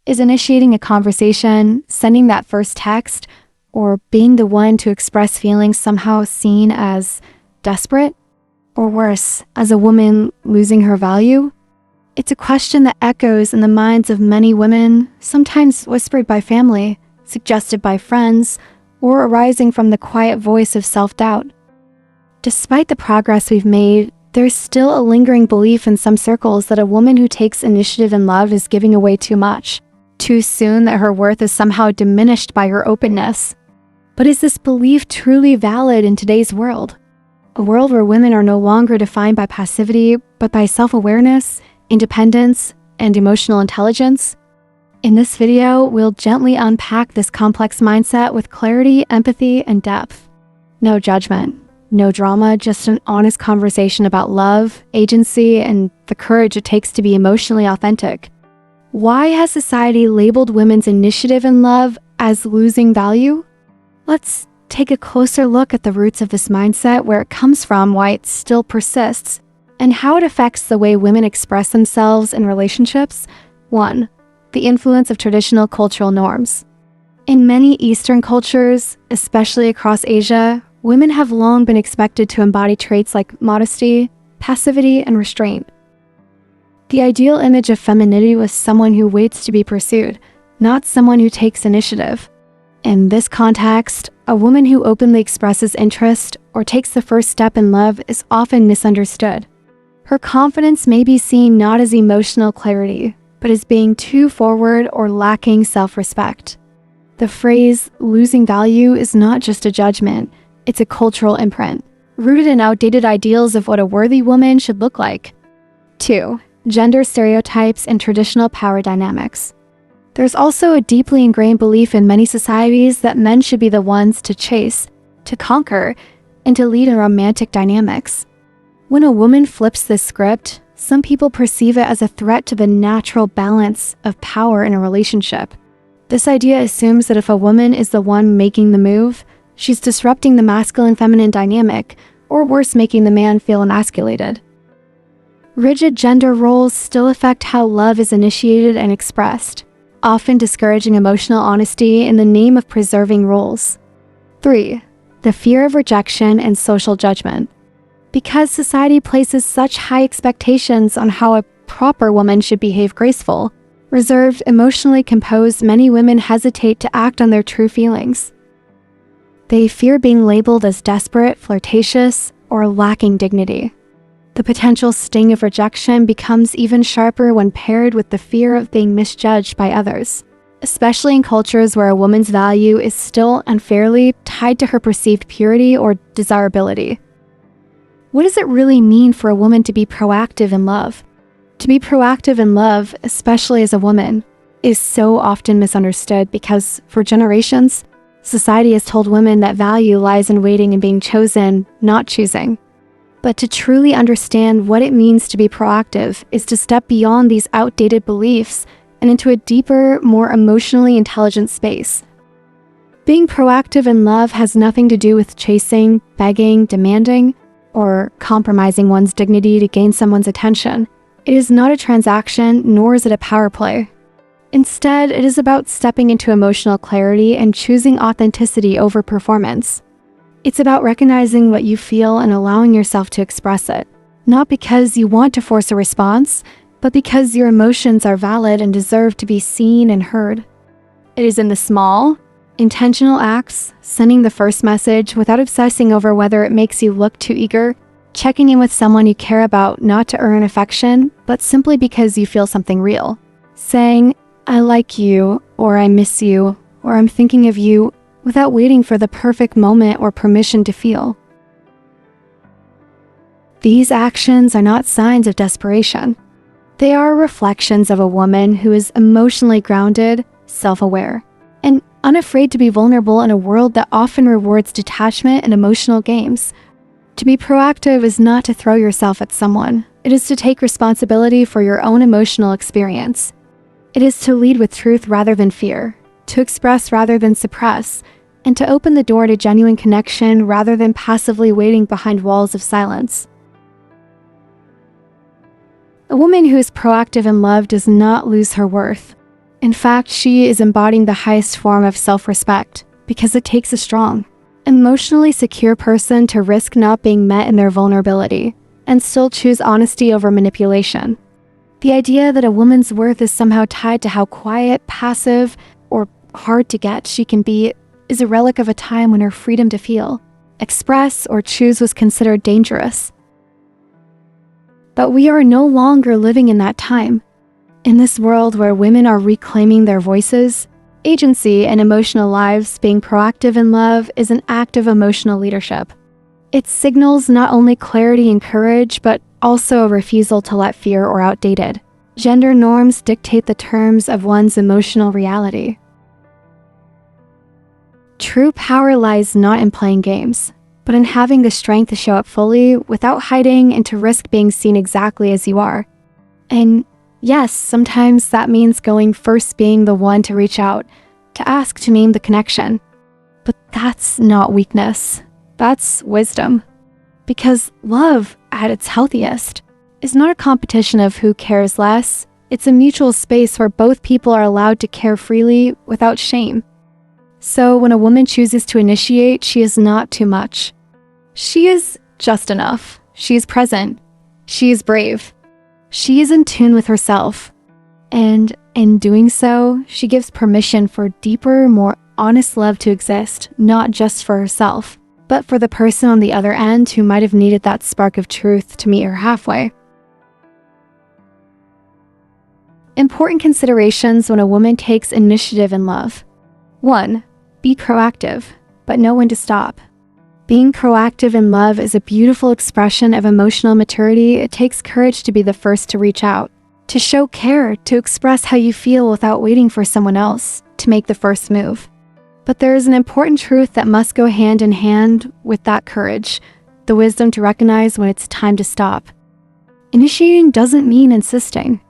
Is initiating a conversation, sending that first text, or being the one to express feelings somehow seen as desperate? Or worse, as a woman losing her value? It's a question that echoes in the minds of many women, sometimes whispered by family, suggested by friends, or arising from the quiet voice of self-doubt. Despite the progress we've made, there's still a lingering belief in some circles that a woman who takes initiative in love is giving away too much, too soon, that her worth is somehow diminished by her openness. But is this belief truly valid in today's world? A world where women are no longer defined by passivity, but by self-awareness, independence, and emotional intelligence? In this video, we'll gently unpack this complex mindset with clarity, empathy, and depth. No judgment, no drama, just an honest conversation about love, agency, and the courage it takes to be emotionally authentic. Why has society labeled women's initiative in love as losing value? Let's take a closer look at the roots of this mindset, where it comes from, why it still persists, and how it affects the way women express themselves in relationships. 1. The influence of traditional cultural norms. In many Eastern cultures, especially across Asia, women have long been expected to embody traits like modesty, passivity, and restraint. The ideal image of femininity was someone who waits to be pursued, not someone who takes initiative. In this context, a woman who openly expresses interest or takes the first step in love is often misunderstood. Her confidence may be seen not as emotional clarity, but as being too forward or lacking self-respect. The phrase losing value is not just a judgment, it's a cultural imprint, rooted in outdated ideals of what a worthy woman should look like. 2. Gender stereotypes and traditional power dynamics. There's also a deeply ingrained belief in many societies that men should be the ones to chase, to conquer, and to lead in romantic dynamics. When a woman flips this script, some people perceive it as a threat to the natural balance of power in a relationship. This idea assumes that if a woman is the one making the move, she's disrupting the masculine-feminine dynamic, or worse, making the man feel emasculated. Rigid gender roles still affect how love is initiated and expressed, often discouraging emotional honesty in the name of preserving roles. 3. The fear of rejection and social judgment. Because society places such high expectations on how a proper woman should behave graceful, reserved, emotionally composed, many women hesitate to act on their true feelings. They fear being labeled as desperate, flirtatious, or lacking dignity. The potential sting of rejection becomes even sharper when paired with the fear of being misjudged by others, especially in cultures where a woman's value is still unfairly tied to her perceived purity or desirability. What does it really mean for a woman to be proactive in love? To be proactive in love, especially as a woman, is so often misunderstood because, for generations, society has told women that value lies in waiting and being chosen, not choosing. But to truly understand what it means to be proactive is to step beyond these outdated beliefs and into a deeper, more emotionally intelligent space. Being proactive in love has nothing to do with chasing, begging, demanding, or compromising one's dignity to gain someone's attention. It is not a transaction, nor is it a power play. Instead, it is about stepping into emotional clarity and choosing authenticity over performance. It's about recognizing what you feel and allowing yourself to express it, not because you want to force a response, but because your emotions are valid and deserve to be seen and heard. It is in the small, intentional acts, sending the first message without obsessing over whether it makes you look too eager, checking in with someone you care about not to earn affection, but simply because you feel something real. Saying, "I like you," or "I miss you," or "I'm thinking of you," without waiting for the perfect moment or permission to feel. These actions are not signs of desperation. They are reflections of a woman who is emotionally grounded, self-aware, and unafraid to be vulnerable in a world that often rewards detachment and emotional games. To be proactive is not to throw yourself at someone. It is to take responsibility for your own emotional experience. It is to lead with truth rather than fear, to express rather than suppress, and to open the door to genuine connection rather than passively waiting behind walls of silence. A woman who is proactive in love does not lose her worth. In fact, she is embodying the highest form of self-respect because it takes a strong, emotionally secure person to risk not being met in their vulnerability and still choose honesty over manipulation. The idea that a woman's worth is somehow tied to how quiet, passive, or hard to get she can be is a relic of a time when her freedom to feel, express, or choose was considered dangerous. But we are no longer living in that time. In this world where women are reclaiming their voices, agency, and emotional lives, being proactive in love is an act of emotional leadership. It signals not only clarity and courage, but also a refusal to let fear or outdated gender norms dictate the terms of one's emotional reality. True power lies not in playing games, but in having the strength to show up fully without hiding and to risk being seen exactly as you are. And yes, sometimes that means going first, being the one to reach out, to ask, to name the connection. But that's not weakness. That's wisdom. Because love, at its healthiest, is not a competition of who cares less. It's a mutual space where both people are allowed to care freely without shame. So when a woman chooses to initiate, she is not too much. She is just enough. She is present. She is brave. She is in tune with herself. And in doing so, she gives permission for deeper, more honest love to exist, not just for herself, but for the person on the other end who might have needed that spark of truth to meet her halfway. Important considerations when a woman takes initiative in love. 1. Be proactive, but know when to stop. Being proactive in love is a beautiful expression of emotional maturity. It takes courage to be the first to reach out, to show care, to express how you feel without waiting for someone else to make the first move. But there is an important truth that must go hand in hand with that courage, the wisdom to recognize when it's time to stop. Initiating doesn't mean insisting.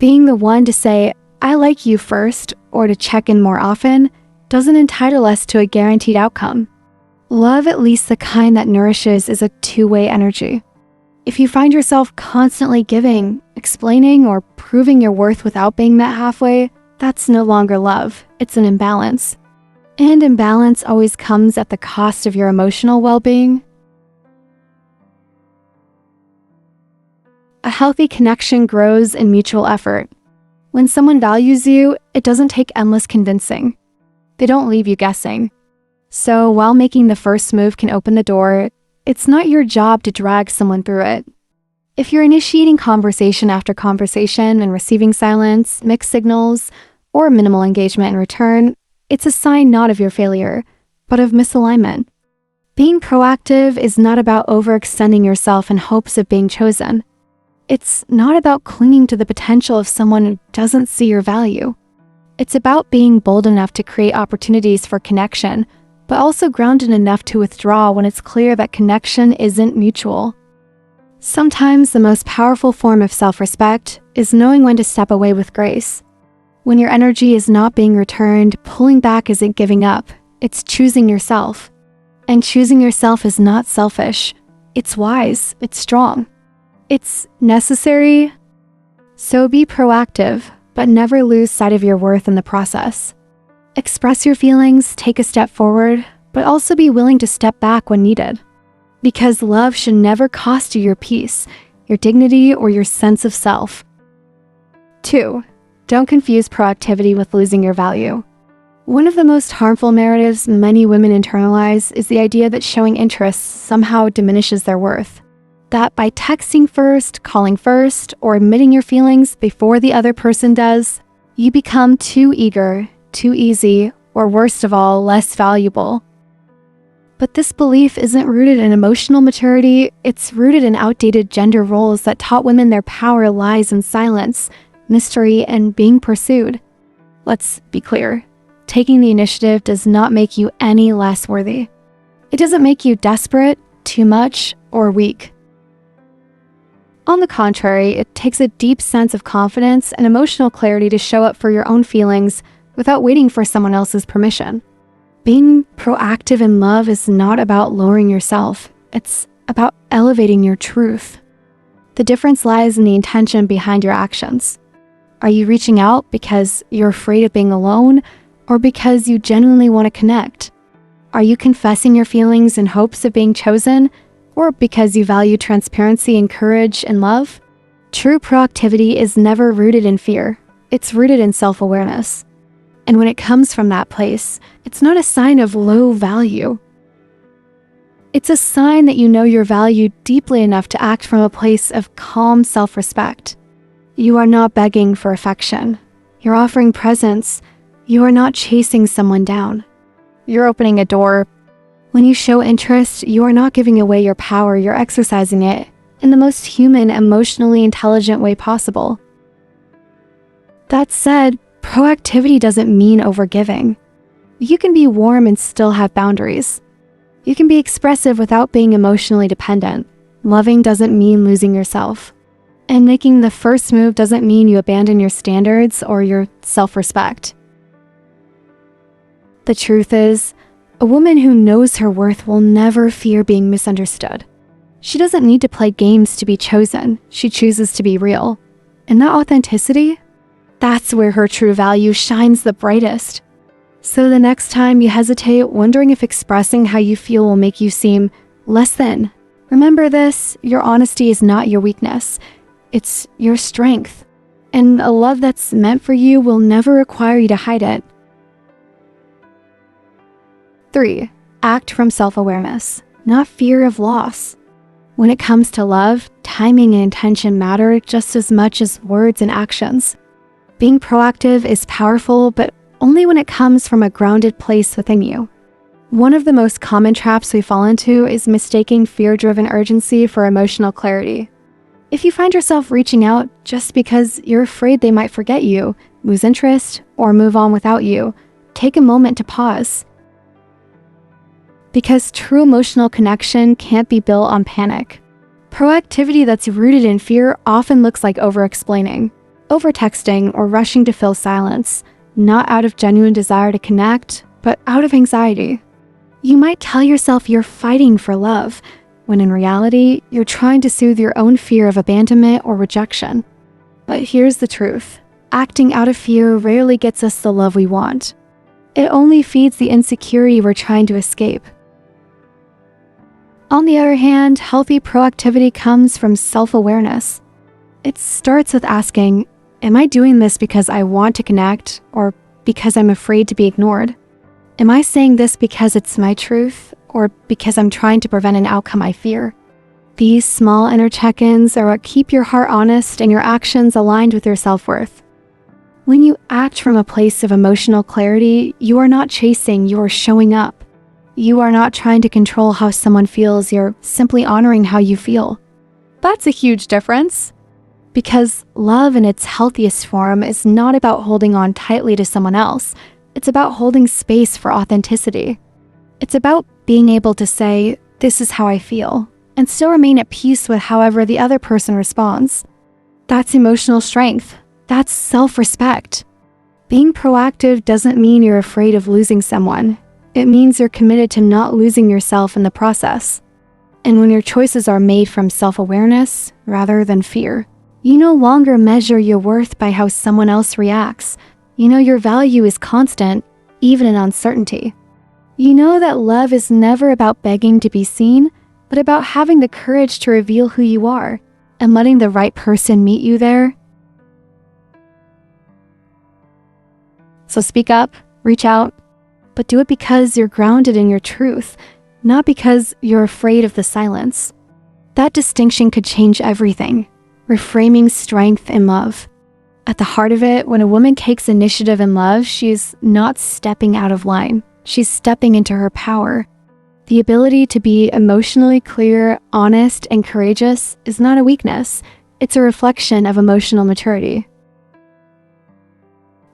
Being the one to say, "I like you" first, or to check in more often, doesn't entitle us to a guaranteed outcome. Love, at least the kind that nourishes, is a two-way energy. If you find yourself constantly giving, explaining, or proving your worth without being met halfway, that's no longer love. It's an imbalance. And imbalance always comes at the cost of your emotional well-being. A healthy connection grows in mutual effort. When someone values you, it doesn't take endless convincing. They don't leave you guessing. So while making the first move can open the door, it's not your job to drag someone through it. If you're initiating conversation after conversation and receiving silence, mixed signals, or minimal engagement in return, it's a sign not of your failure, but of misalignment. Being proactive is not about overextending yourself in hopes of being chosen. It's not about clinging to the potential of someone who doesn't see your value. It's about being bold enough to create opportunities for connection, but also grounded enough to withdraw when it's clear that connection isn't mutual. Sometimes the most powerful form of self-respect is knowing when to step away with grace. When your energy is not being returned, pulling back isn't giving up. It's choosing yourself. And choosing yourself is not selfish. It's wise. It's strong. It's necessary. So be proactive, but never lose sight of your worth in the process. Express your feelings, take a step forward, but also be willing to step back when needed. Because love should never cost you your peace, your dignity, or your sense of self. 2. Don't confuse proactivity with losing your value. One of the most harmful narratives many women internalize is the idea that showing interest somehow diminishes their worth. That by texting first, calling first, or admitting your feelings before the other person does, you become too eager, too easy, or worst of all, less valuable. But this belief isn't rooted in emotional maturity, it's rooted in outdated gender roles that taught women their power lies in silence, mystery, and being pursued. Let's be clear. Taking the initiative does not make you any less worthy. It doesn't make you desperate, too much, or weak. On the contrary, it takes a deep sense of confidence and emotional clarity to show up for your own feelings without waiting for someone else's permission. Being proactive in love is not about lowering yourself. It's about elevating your truth. The difference lies in the intention behind your actions. Are you reaching out because you're afraid of being alone, or because you genuinely want to connect? Are you confessing your feelings in hopes of being chosen, or because you value transparency and courage and love? True proactivity is never rooted in fear. It's rooted in self-awareness. And when it comes from that place, it's not a sign of low value. It's a sign that you know you're valued deeply enough to act from a place of calm self-respect. You are not begging for affection. You're offering presence. You are not chasing someone down. You're opening a door. When you show interest, you are not giving away your power, you're exercising it in the most human, emotionally intelligent way possible. That said, proactivity doesn't mean overgiving. You can be warm and still have boundaries. You can be expressive without being emotionally dependent. Loving doesn't mean losing yourself. And making the first move doesn't mean you abandon your standards or your self-respect. The truth is, a woman who knows her worth will never fear being misunderstood. She doesn't need to play games to be chosen. She chooses to be real. And that authenticity, that's where her true value shines the brightest. So the next time you hesitate, wondering if expressing how you feel will make you seem less than, remember this: your honesty is not your weakness. It's your strength. And a love that's meant for you will never require you to hide it. 3. Act from self-awareness, not fear of loss. When it comes to love, timing and intention matter just as much as words and actions. Being proactive is powerful, but only when it comes from a grounded place within you. One of the most common traps we fall into is mistaking fear-driven urgency for emotional clarity. If you find yourself reaching out just because you're afraid they might forget you, lose interest, or move on without you, take a moment to pause. Because true emotional connection can't be built on panic. Proactivity that's rooted in fear often looks like over-explaining, over-texting, or rushing to fill silence, not out of genuine desire to connect, but out of anxiety. You might tell yourself you're fighting for love, when in reality, you're trying to soothe your own fear of abandonment or rejection. But here's the truth: acting out of fear rarely gets us the love we want. It only feeds the insecurity we're trying to escape. On the other hand, healthy proactivity comes from self-awareness. It starts with asking, am I doing this because I want to connect, or because I'm afraid to be ignored? Am I saying this because it's my truth, or because I'm trying to prevent an outcome I fear? These small inner check-ins are what keep your heart honest and your actions aligned with your self-worth. When you act from a place of emotional clarity, you are not chasing, you are showing up. You are not trying to control how someone feels, you're simply honoring how you feel. That's a huge difference. Because love in its healthiest form is not about holding on tightly to someone else. It's about holding space for authenticity. It's about being able to say, this is how I feel, and still remain at peace with however the other person responds. That's emotional strength. That's self-respect. Being proactive doesn't mean you're afraid of losing someone. It means you're committed to not losing yourself in the process. And when your choices are made from self-awareness rather than fear, you no longer measure your worth by how someone else reacts. You know your value is constant, even in uncertainty. You know that love is never about begging to be seen, but about having the courage to reveal who you are and letting the right person meet you there. So speak up, reach out, but do it because you're grounded in your truth, not because you're afraid of the silence. That distinction could change everything. Reframing strength in love. At the heart of it, when a woman takes initiative in love, she's not stepping out of line. She's stepping into her power. The ability to be emotionally clear, honest, and courageous is not a weakness. It's a reflection of emotional maturity.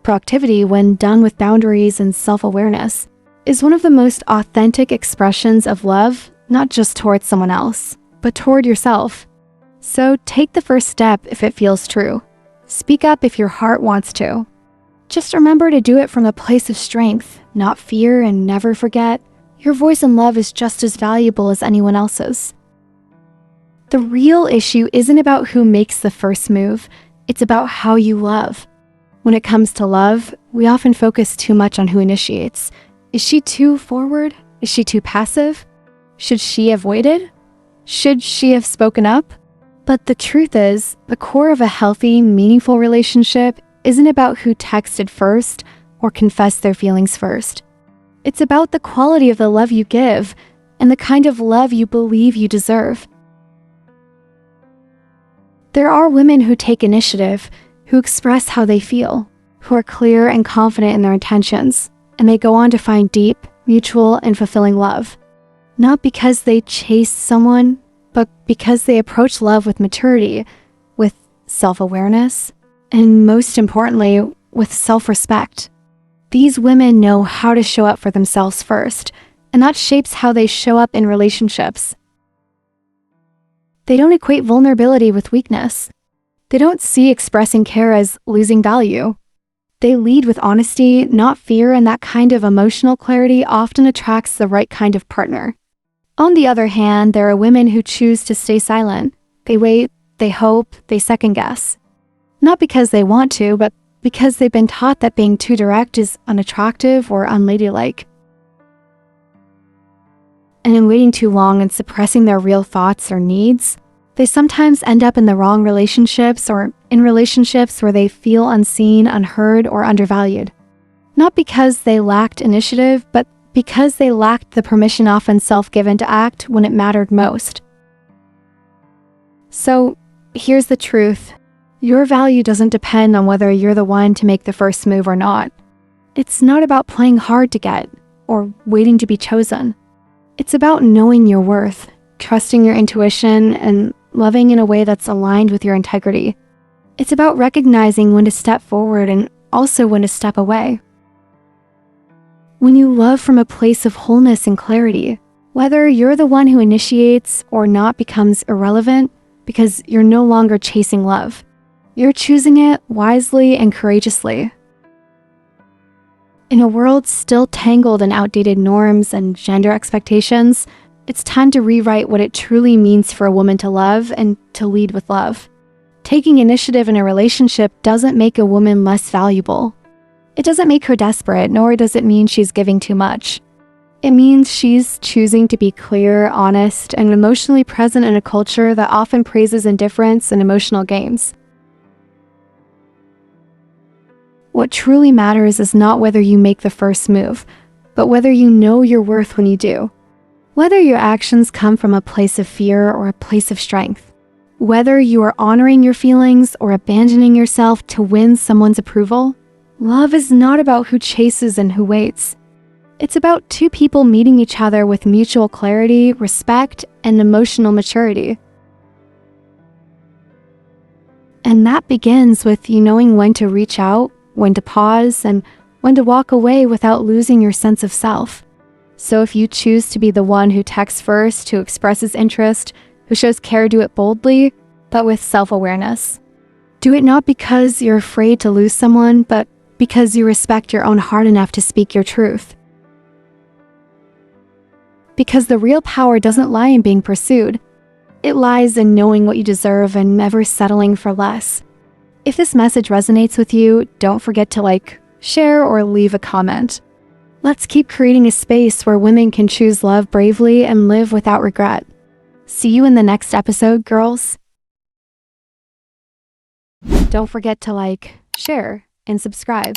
Proactivity, when done with boundaries and self-awareness, is one of the most authentic expressions of love, not just towards someone else, but toward yourself. So take the first step if it feels true. Speak up if your heart wants to. Just remember to do it from a place of strength, not fear, and never forget, your voice in love is just as valuable as anyone else's. The real issue isn't about who makes the first move, it's about how you love. When it comes to love, we often focus too much on who initiates. Is she too forward? Is she too passive? Should she have waited? Should she have spoken up? But the truth is, the core of a healthy, meaningful relationship isn't about who texted first or confessed their feelings first. It's about the quality of the love you give and the kind of love you believe you deserve. There are women who take initiative, who express how they feel, who are clear and confident in their intentions, and they go on to find deep, mutual, and fulfilling love. Not because they chase someone, but because they approach love with maturity, with self-awareness, and most importantly, with self-respect. These women know how to show up for themselves first, and that shapes how they show up in relationships. They don't equate vulnerability with weakness. They don't see expressing care as losing value. They lead with honesty, not fear, and that kind of emotional clarity often attracts the right kind of partner. On the other hand, there are women who choose to stay silent. They wait, they hope, they second guess. Not because they want to, but because they've been taught that being too direct is unattractive or unladylike. And in waiting too long and suppressing their real thoughts or needs, they sometimes end up in the wrong relationships or in relationships where they feel unseen, unheard, or undervalued. Not because they lacked initiative, but because they lacked the permission often self-given to act when it mattered most. So, here's the truth. Your value doesn't depend on whether you're the one to make the first move or not. It's not about playing hard to get or waiting to be chosen. It's about knowing your worth, trusting your intuition, and loving in a way that's aligned with your integrity. It's about recognizing when to step forward and also when to step away. When you love from a place of wholeness and clarity, whether you're the one who initiates or not becomes irrelevant because you're no longer chasing love. You're choosing it wisely and courageously. In a world still tangled in outdated norms and gender expectations, it's time to rewrite what it truly means for a woman to love and to lead with love. Taking initiative in a relationship doesn't make a woman less valuable. It doesn't make her desperate, nor does it mean she's giving too much. It means she's choosing to be clear, honest, and emotionally present in a culture that often praises indifference and emotional games. What truly matters is not whether you make the first move, but whether you know your worth when you do. Whether your actions come from a place of fear or a place of strength. Whether you are honoring your feelings or abandoning yourself to win someone's approval. Love is not about who chases and who waits. It's about two people meeting each other with mutual clarity, respect, and emotional maturity. And that begins with you knowing when to reach out, when to pause, and when to walk away without losing your sense of self. So if you choose to be the one who texts first, who expresses interest, who shows care, do it boldly, but with self-awareness. Do it not because you're afraid to lose someone, but because you respect your own heart enough to speak your truth. Because the real power doesn't lie in being pursued. It lies in knowing what you deserve and never settling for less. If this message resonates with you, don't forget to like, share, or leave a comment. Let's keep creating a space where women can choose love bravely and live without regret. See you in the next episode, girls. Don't forget to like, share, and subscribe.